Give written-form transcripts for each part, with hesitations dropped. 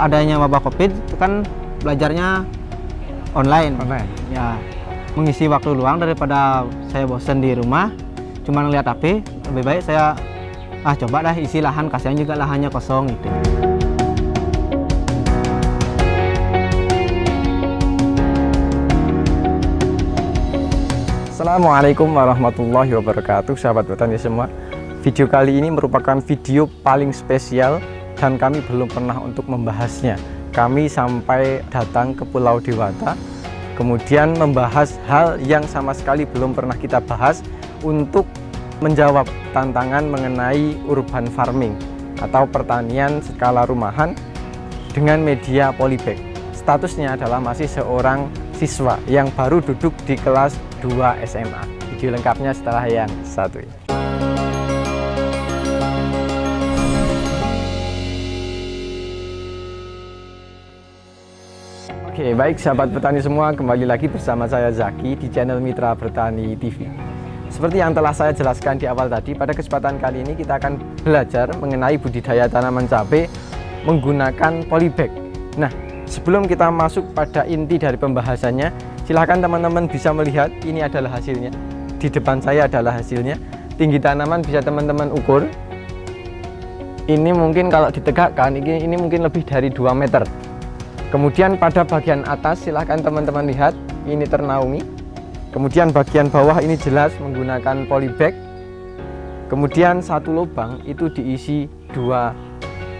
Adanya wabah COVID itu kan belajarnya online. Ya, mengisi waktu luang daripada saya bosan di rumah cuma ngeliat HP, lebih baik saya coba dah isi lahan, kasihan juga lahannya kosong gitu. Assalamualaikum warahmatullahi wabarakatuh, sahabat petani semua. Video kali ini merupakan video paling spesial dan kami belum pernah untuk membahasnya. Kami sampai datang ke Pulau Dewata, kemudian membahas hal yang sama sekali belum pernah kita bahas untuk menjawab tantangan mengenai urban farming atau pertanian skala rumahan dengan media polybag. Statusnya adalah masih seorang siswa yang baru duduk di kelas 2 SMA. Video lengkapnya setelah yang satu ini. Oke, baik sahabat petani semua, kembali lagi bersama saya Zaki di channel Mitra Bertani TV. Seperti yang telah saya jelaskan di awal tadi, pada kesempatan kali ini kita akan belajar mengenai budidaya tanaman cabai menggunakan polybag. Nah, sebelum kita masuk pada inti dari pembahasannya, silahkan teman-teman bisa melihat ini adalah hasilnya. Di depan saya adalah hasilnya. Tinggi tanaman bisa teman-teman ukur. Ini mungkin kalau ditegakkan, ini mungkin lebih dari 2 meter. Kemudian pada bagian atas silahkan teman-teman lihat, ini ternaungi. Kemudian bagian bawah ini jelas menggunakan polybag. Kemudian satu lubang itu diisi 2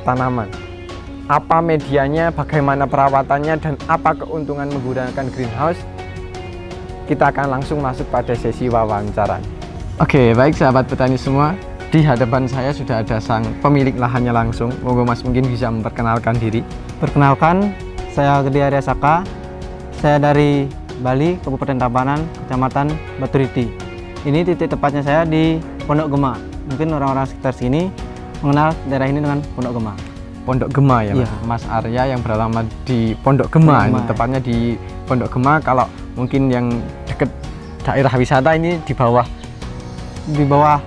tanaman. Apa medianya, bagaimana perawatannya, dan apa keuntungan menggunakan greenhouse, kita akan langsung masuk pada sesi wawancara. Oke, baik sahabat petani semua, di hadapan saya sudah ada sang pemilik lahannya langsung. Monggo Mas mungkin bisa memperkenalkan diri. Perkenalkan, saya Gede Arya Saka. Saya dari Bali, Kabupaten Tabanan, Kecamatan Baturiti. Ini titik tepatnya saya di Pondok Gema. Mungkin orang-orang sekitar sini mengenal daerah ini dengan Pondok Gema. Pondok Gema ya, Iya. Mas Arya yang beralamat di Pondok Gema. Ini tepatnya di Pondok Gema. Kalau mungkin yang dekat daerah wisata ini di bawah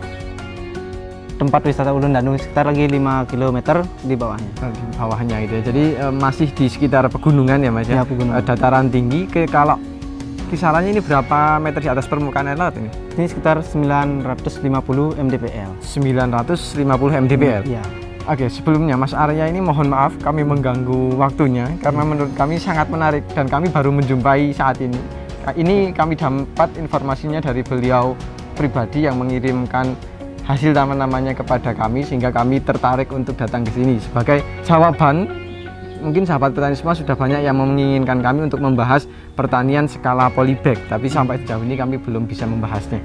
tempat wisata Ulun Danung, sekitar lagi 5 km di bawahnya. Di bawahnya itu ya. Jadi masih di sekitar pegunungan ya Mas ya, pegunungan. Dataran tinggi. Kalau kisarannya ini berapa meter di atas permukaan air laut ini? Ini sekitar 950 mdpl. 950 mdpl? Iya. Oke, sebelumnya Mas Arya ini mohon maaf kami mengganggu waktunya karena menurut kami sangat menarik dan kami baru menjumpai saat ini. Ini kami dapat informasinya dari beliau pribadi yang mengirimkan hasil tanaman-tanamannya kepada kami sehingga kami tertarik untuk datang ke sini. Sebagai jawaban, mungkin sahabat petani semua sudah banyak yang menginginkan kami untuk membahas pertanian skala polybag, tapi sampai sejauh ini kami belum bisa membahasnya.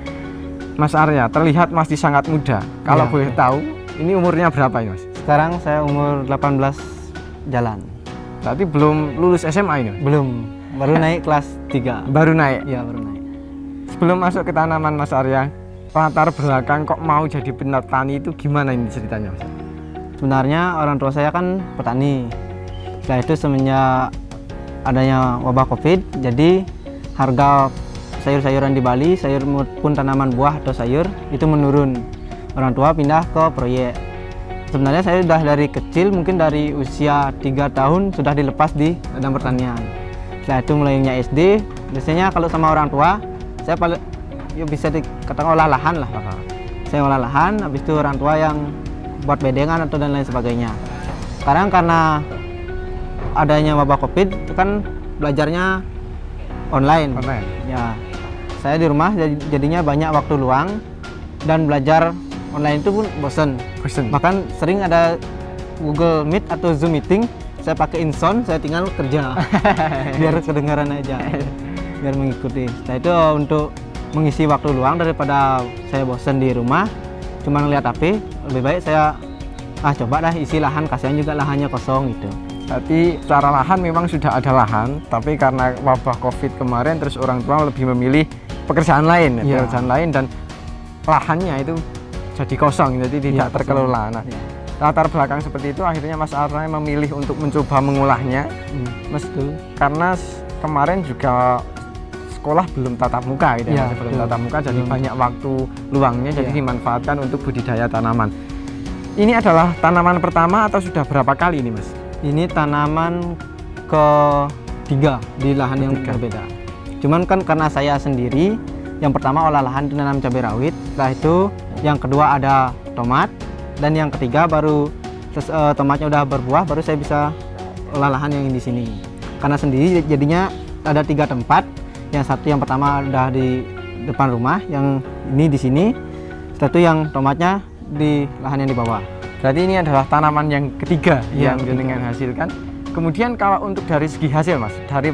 Mas Arya terlihat masih sangat muda. Kalau boleh tahu, ini umurnya berapa ini Mas? Sekarang saya umur 18 jalan. Berarti belum lulus SMA ini? Belum, baru naik kelas 3. Baru naik? Iya, baru naik. Sebelum masuk ke tanaman Mas Arya, latar belakang kok mau jadi petani itu gimana ini ceritanya Mas? Sebenarnya orang tua saya kan petani. Setelah itu semenjak adanya wabah COVID, jadi harga sayur-sayuran di Bali, sayur maupun tanaman buah atau sayur itu menurun. Orang tua pindah ke proyek. Sebenarnya saya sudah dari kecil, mungkin dari usia 3 tahun sudah dilepas di ladang pertanian. Setelah itu mulainya SD, biasanya kalau sama orang tua, saya paling bisa dikatakan olah lahan lah. Saya olah lahan, habis itu orang tua yang buat bedengan atau dan lain sebagainya. Sekarang karena adanya wabah COVID, itu kan belajarnya online. Ya, saya di rumah jadinya banyak waktu luang dan belajar online itu pun bosen. Bahkan sering ada Google Meet atau Zoom meeting, saya pakai InSound, saya tinggal kerja biar kedengaran aja, biar mengikuti. Setelah itu untuk mengisi waktu luang daripada saya bosen di rumah cuma ngeliat HP, lebih baik saya coba dah isi lahan, kasihan juga lahannya kosong gitu. Tapi secara lahan memang sudah ada lahan, tapi karena wabah COVID kemarin terus orang tua lebih memilih pekerjaan lain, dan lahannya itu jadi kosong, jadi tidak terkelola. Nah, latar belakang seperti itu akhirnya Mas Arna memilih untuk mencoba mengolahnya? Mas tuh. Karena kemarin juga sekolah belum tatap muka gitu ya, belum tatap muka, jadi banyak waktu luangnya, jadi dimanfaatkan untuk budidaya tanaman. Ini adalah tanaman pertama atau sudah berapa kali ini Mas? Ini tanaman ketiga di lahan yang berbeda. Cuman kan karena saya sendiri, yang pertama olah lahan nanam cabai rawit, setelah itu yang kedua ada tomat, dan yang ketiga baru tomatnya udah berbuah, baru saya bisa olah lahan yang di sini. Karena sendiri jadinya ada 3 tempat. Yang satu yang pertama udah di depan rumah, yang ini di sini, setelah itu yang tomatnya di lahan yang di bawah. Berarti ini adalah tanaman yang ketiga yang jenengan hasilkan. Kemudian kalau untuk dari segi hasil Mas, dari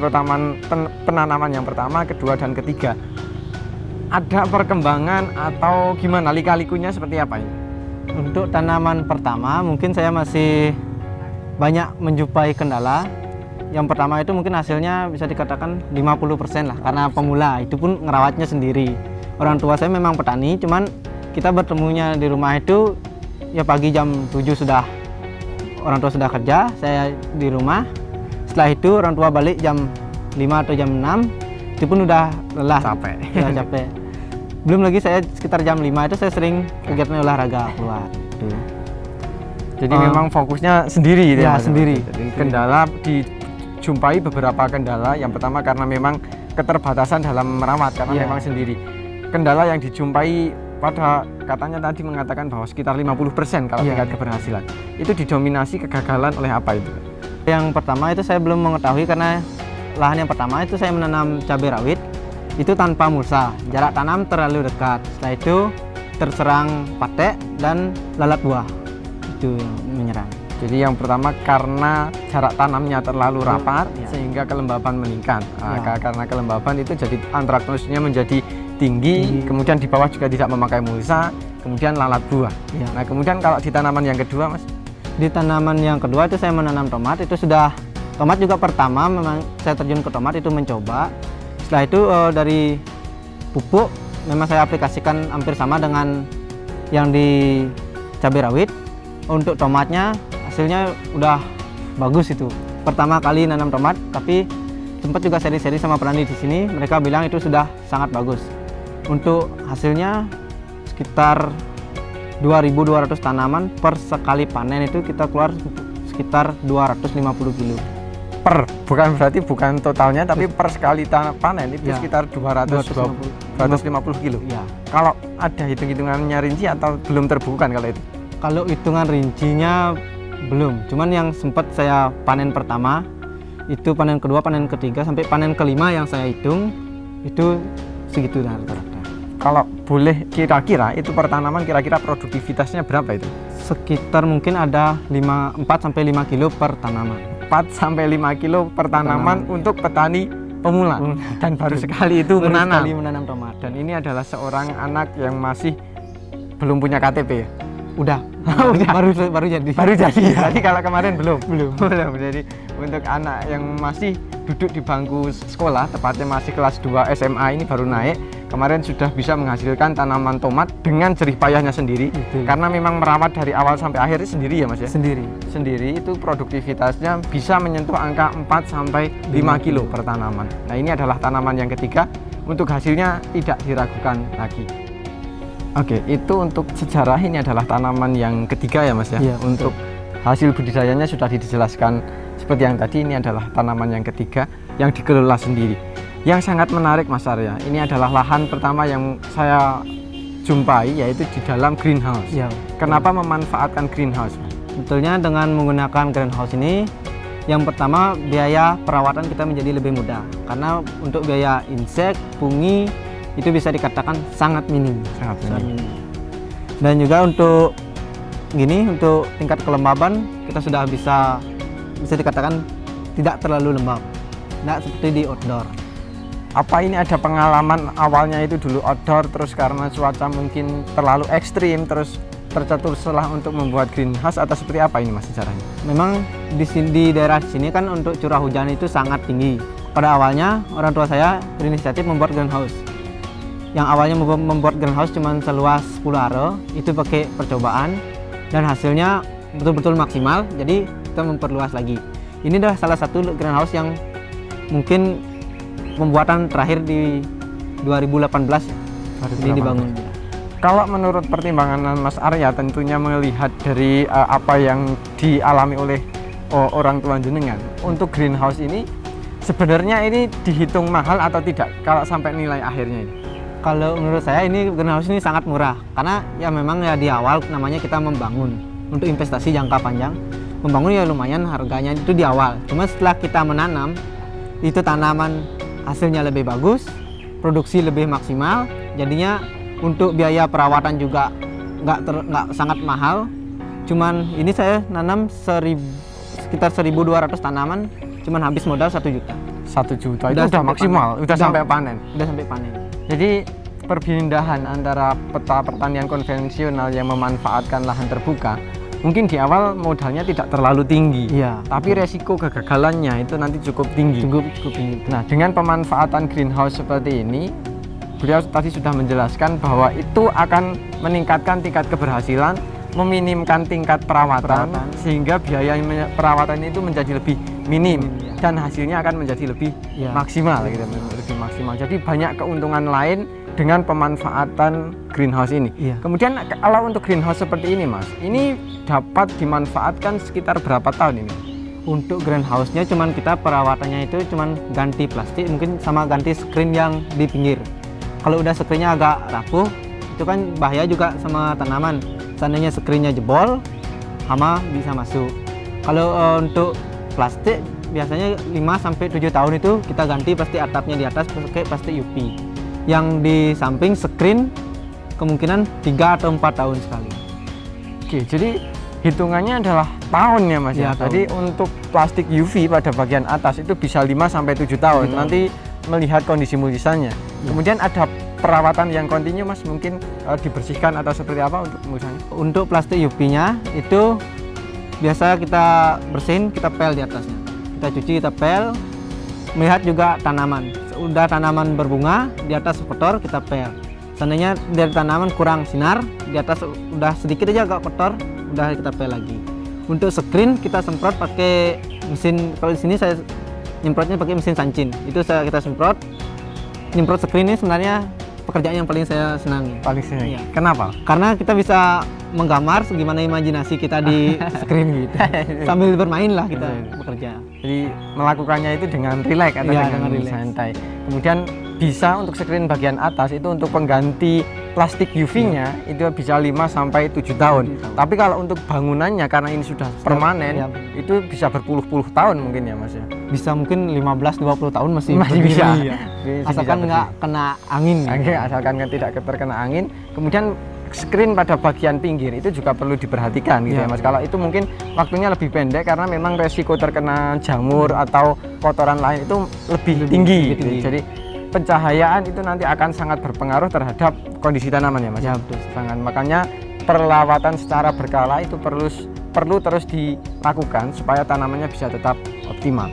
penanaman yang pertama, kedua, dan ketiga, ada perkembangan atau gimana, lika-likunya seperti apa ini? Untuk tanaman pertama mungkin saya masih banyak menjumpai kendala. Yang pertama itu mungkin hasilnya bisa dikatakan 50% lah, karena pemula, itu pun ngerawatnya sendiri. Orang tua saya memang petani, cuman kita bertemunya di rumah itu ya pagi jam 7 sudah orang tua sudah kerja, saya di rumah. Setelah itu orang tua balik jam 5 atau jam 6, itu pun udah lelah, capek. Belum lagi saya sekitar jam 5 itu saya sering kegiatan olahraga keluar. Jadi memang fokusnya sendiri ya, sendiri. Jadi kendala dijumpai beberapa kendala. Yang pertama karena memang keterbatasan dalam merawat, karena memang sendiri. Kendala yang dijumpai pada katanya tadi mengatakan bahwa sekitar 50% kalau tingkat keberhasilan. Itu didominasi kegagalan oleh apa itu? Yang pertama itu saya belum mengetahui, karena lahan yang pertama itu saya menanam cabai rawit itu tanpa mulsa, jarak tanam terlalu dekat. Setelah itu terserang patek dan lalat buah, itu menyerang. Jadi yang pertama karena jarak tanamnya terlalu rapat sehingga kelembaban meningkat. Karena kelembaban itu jadi antraknosnya menjadi tinggi, kemudian di bawah juga tidak memakai mulsa, kemudian lalat buah. Nah kemudian kalau di tanaman yang kedua Mas? Di tanaman yang kedua itu saya menanam tomat, itu sudah tomat juga pertama memang saya terjun ke tomat itu mencoba. Setelah itu dari pupuk memang saya aplikasikan hampir sama dengan yang di cabai rawit. Untuk tomatnya hasilnya udah bagus itu. Pertama kali nanam tomat, tapi sempat juga seri-seri sama petani di sini, mereka bilang itu sudah sangat bagus. Untuk hasilnya sekitar 2.200 tanaman per sekali panen, itu kita keluar sekitar 250 kilo. Berarti bukan totalnya, tapi per sekali panen itu sekitar 250 kilo. Kalau ada hitung-hitungannya rinci atau belum terbukukan kalau itu? Kalau hitungan rincinya belum, cuman yang sempat saya panen pertama, itu panen kedua, panen ketiga, sampai panen kelima yang saya hitung, itu segitu rata-rata. Kalau boleh kira-kira, itu per tanaman kira-kira produktivitasnya berapa itu? Sekitar mungkin ada 4-5 kilo per tanaman. 4-5 kilo per tanaman untuk petani pemula. Dan baru sekali itu menanam tomat. Dan ini adalah seorang anak yang masih belum punya KTP ya? Udah. baru jadi. Jadi kalau kemarin belum. Jadi untuk anak yang masih duduk di bangku sekolah, tepatnya masih kelas 2 SMA ini baru naik, kemarin sudah bisa menghasilkan tanaman tomat dengan jerih payahnya sendiri. Karena memang merawat dari awal sampai akhir sendiri ya Mas ya? Sendiri itu produktivitasnya bisa menyentuh angka 4-5 kilo per tanaman. Nah ini adalah tanaman yang ketiga, untuk hasilnya tidak diragukan lagi. Oke, itu untuk sejarah, ini adalah tanaman yang ketiga ya Mas ya? Untuk hasil budidayanya sudah dijelaskan seperti yang tadi, ini adalah tanaman yang ketiga yang dikelola sendiri. Yang sangat menarik Mas Arya, ini adalah lahan pertama yang saya jumpai, yaitu di dalam greenhouse. Kenapa memanfaatkan greenhouse? Sebetulnya dengan menggunakan greenhouse ini, yang pertama biaya perawatan kita menjadi lebih mudah, karena untuk biaya insek, fungi itu bisa dikatakan sangat minim. Dan juga untuk untuk tingkat kelembaban kita sudah bisa dikatakan tidak terlalu lembab, tidak seperti di outdoor. Apa ini ada pengalaman awalnya itu dulu outdoor, terus karena cuaca mungkin terlalu ekstrim, terus tercetus setelah untuk membuat greenhouse, atau seperti apa ini Mas caranya? Memang di daerah sini kan untuk curah hujan itu sangat tinggi. Pada awalnya orang tua saya berinisiatif membuat greenhouse. Yang awalnya membuat greenhouse cuma seluas 10 are, itu pakai percobaan, dan hasilnya betul-betul maksimal, jadi kita memperluas lagi. Ini adalah salah satu greenhouse yang mungkin pembuatan terakhir di 2018 ini dibangun. Kalau menurut pertimbangan Mas Arya, tentunya melihat dari apa yang dialami oleh orang tua jenengan, untuk greenhouse ini sebenarnya ini dihitung mahal atau tidak kalau sampai nilai akhirnya ini? Kalau menurut saya ini greenhouse ini sangat murah, karena ya memang ya di awal namanya kita membangun untuk investasi jangka panjang. Membangun ya lumayan harganya itu di awal. Cuma setelah kita menanam, itu tanaman hasilnya lebih bagus, produksi lebih maksimal. Jadinya untuk biaya perawatan juga nggak sangat mahal. Cuman ini saya nanam sekitar 1.200 tanaman, cuman habis modal 1 juta. 1 juta itu udah maksimal, udah sampai panen. Udah sampai panen. Jadi perbindahan antara peta pertanian konvensional yang memanfaatkan lahan terbuka, mungkin di awal modalnya tidak terlalu tinggi, iya, tapi resiko kegagalannya itu nanti cukup tinggi. Cukup tinggi. Nah, dengan pemanfaatan greenhouse seperti ini, beliau tadi sudah menjelaskan bahwa itu akan meningkatkan tingkat keberhasilan, meminimkan tingkat perawatan. Sehingga biaya perawatan itu menjadi lebih minim, dan hasilnya akan menjadi lebih maksimal, gitu, lebih maksimal. Jadi banyak keuntungan lain dengan pemanfaatan greenhouse ini. Kemudian kalau untuk greenhouse seperti ini, Mas, ini dapat dimanfaatkan sekitar berapa tahun ini? Untuk greenhouse-nya cuman kita perawatannya itu cuman ganti plastik, mungkin sama ganti screen yang di pinggir. Kalau udah screen-nya agak rapuh, itu kan bahaya juga sama tanaman. Seandainya screen-nya jebol, hama bisa masuk. Kalau untuk plastik biasanya 5-7 tahun itu kita ganti plastik atapnya di atas pakai plastik UV. Yang di samping screen kemungkinan 3 atau 4 tahun sekali. Oke, jadi hitungannya adalah tahun ya, Mas ya. Tadi untuk plastik UV pada bagian atas itu bisa 5-7 tahun. Nanti melihat kondisi mulsanya. Kemudian ada perawatan yang kontinu, Mas, mungkin dibersihkan atau seperti apa untuk mulsanya? Untuk plastik UV-nya itu biasa kita bersihin, kita pel di atasnya. Kita cuci, kita pel. Melihat juga tanaman. Udah tanaman berbunga, di atas kotor kita pel. Seandainya dari tanaman kurang sinar, di atas udah sedikit aja agak kotor, udah kita pel lagi. Untuk screen kita semprot pakai mesin. Kalau di sini saya nyemprotnya pakai mesin sancin. Itu kita semprot. Nyemprot screen ini sebenarnya pekerjaan yang paling saya senangi. Paling senang. Kenapa? Karena kita bisa menggambar segimana imajinasi kita di screen gitu. Sambil bermain lah kita bekerja. Jadi melakukannya itu dengan rileks atau dengan santai. Kemudian bisa untuk screen bagian atas itu untuk pengganti plastik UV-nya itu bisa 5-7 tahun. Tapi kalau untuk bangunannya karena ini sudah permanen, itu bisa berpuluh-puluh tahun mungkin ya, Mas ya. Bisa mungkin 15-20 tahun masih bisa. Asalkan nggak kena angin. Asalkan tidak terkena angin. Kemudian screen pada bagian pinggir itu juga perlu diperhatikan gitu ya, Mas. Kalau itu mungkin waktunya lebih pendek karena memang resiko terkena jamur atau kotoran lain itu lebih tinggi. Jadi pencahayaan itu nanti akan sangat berpengaruh terhadap kondisi tanaman ya, Mas. Ya, betul. Sangat. Makanya perawatan secara berkala itu perlu terus dilakukan supaya tanamannya bisa tetap optimal.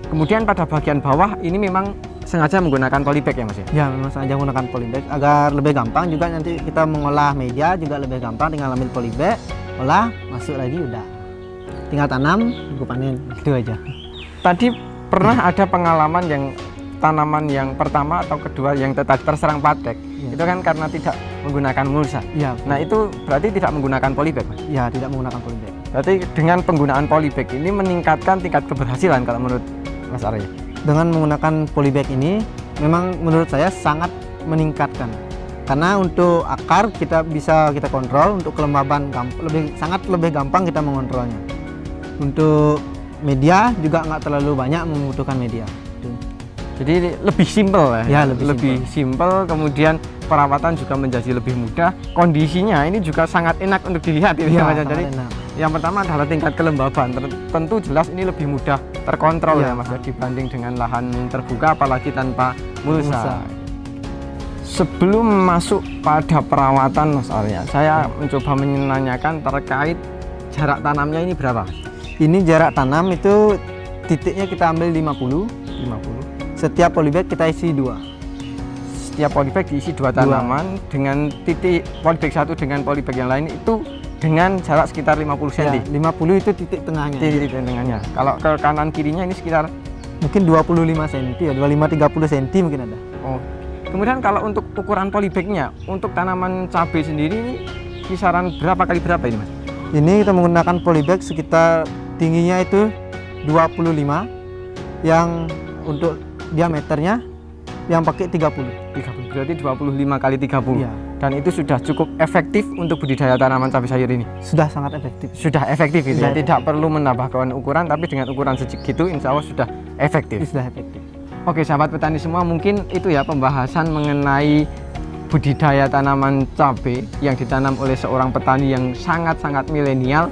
Kemudian pada bagian bawah ini memang sengaja menggunakan polybag ya, Mas ya? Ya, memang sengaja menggunakan polybag agar lebih gampang juga nanti kita mengolah media juga lebih gampang, tinggal ambil polybag, olah, masuk lagi udah. Tinggal tanam, tunggu panen, itu aja. Tadi pernah ada pengalaman yang tanaman yang pertama atau kedua yang terserang patek, itu kan karena tidak menggunakan mulsa. Ya. Nah, itu berarti tidak menggunakan polybag, Mas? Ya, tidak menggunakan polybag. Berarti dengan penggunaan polybag ini meningkatkan tingkat keberhasilan kalau menurut Mas Arya? Dengan menggunakan polybag ini memang menurut saya sangat meningkatkan, karena untuk akar kita bisa kita kontrol, untuk kelembaban sangat lebih gampang kita mengontrolnya. Untuk media juga nggak terlalu banyak membutuhkan media. Jadi lebih simpel ya, lebih simpel. Kemudian perawatan juga menjadi lebih mudah. Kondisinya ini juga sangat enak untuk dilihat ini ya, jadi enak. Yang pertama adalah tingkat kelembaban. Tentu jelas ini lebih mudah terkontrol ya, Mas, dibanding dengan lahan terbuka apalagi tanpa mulsa. Sebelum masuk pada perawatan, Mas Arya, saya mencoba menanyakan terkait jarak tanamnya ini berapa? Ini jarak tanam itu titiknya kita ambil 50. Setiap polybag kita isi 2. Setiap polybag diisi 2 tanaman dengan titik polybag satu dengan polybag yang lain itu dengan jarak sekitar 50 cm. Ya, 50 itu titik tengahnya. Titik tengahnya. Kalau ke kanan kirinya ini sekitar Mungkin 25 cm ya, 25-30 cm mungkin ada. oh. Kemudian kalau untuk ukuran polybagnya untuk tanaman cabai sendiri ini kisaran berapa kali berapa ini Mas? Ini kita menggunakan polybag sekitar tingginya itu 25, yang untuk diameternya yang pakai 30. 30 berarti 25 kali 30. Iya. Dan itu sudah cukup efektif untuk budidaya tanaman cabai sayur ini. Sudah sangat efektif. Sudah efektif itu ya. Sudah Tidak perlu menambahkan ukuran, tapi dengan ukuran segitu insya Allah sudah efektif. Sudah efektif. Oke sahabat petani semua, mungkin itu ya pembahasan mengenai budidaya tanaman cabai yang ditanam oleh seorang petani yang sangat-sangat milenial.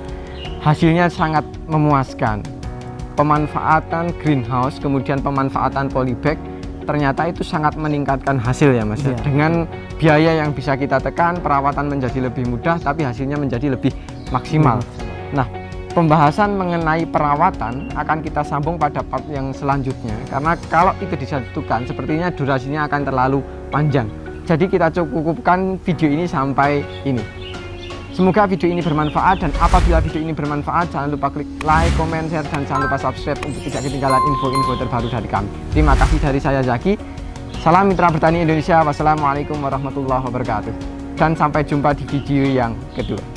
Hasilnya sangat memuaskan. Pemanfaatan greenhouse, kemudian pemanfaatan polybag, ternyata itu sangat meningkatkan hasil ya Mas. Iya. Dengan biaya yang bisa kita tekan, perawatan menjadi lebih mudah, tapi hasilnya menjadi lebih maksimal. Nah, pembahasan mengenai perawatan akan kita sambung pada part yang selanjutnya, karena kalau itu disatukan sepertinya durasinya akan terlalu panjang. Jadi kita cukupkan video ini sampai ini. Semoga video ini bermanfaat, dan apabila video ini bermanfaat jangan lupa klik like, comment, share, dan jangan lupa subscribe untuk tidak ketinggalan info-info terbaru dari kami. Terima kasih dari saya Zaki. Salam Mitra Bertani Indonesia. Wassalamualaikum warahmatullahi wabarakatuh. Dan sampai jumpa di video yang kedua.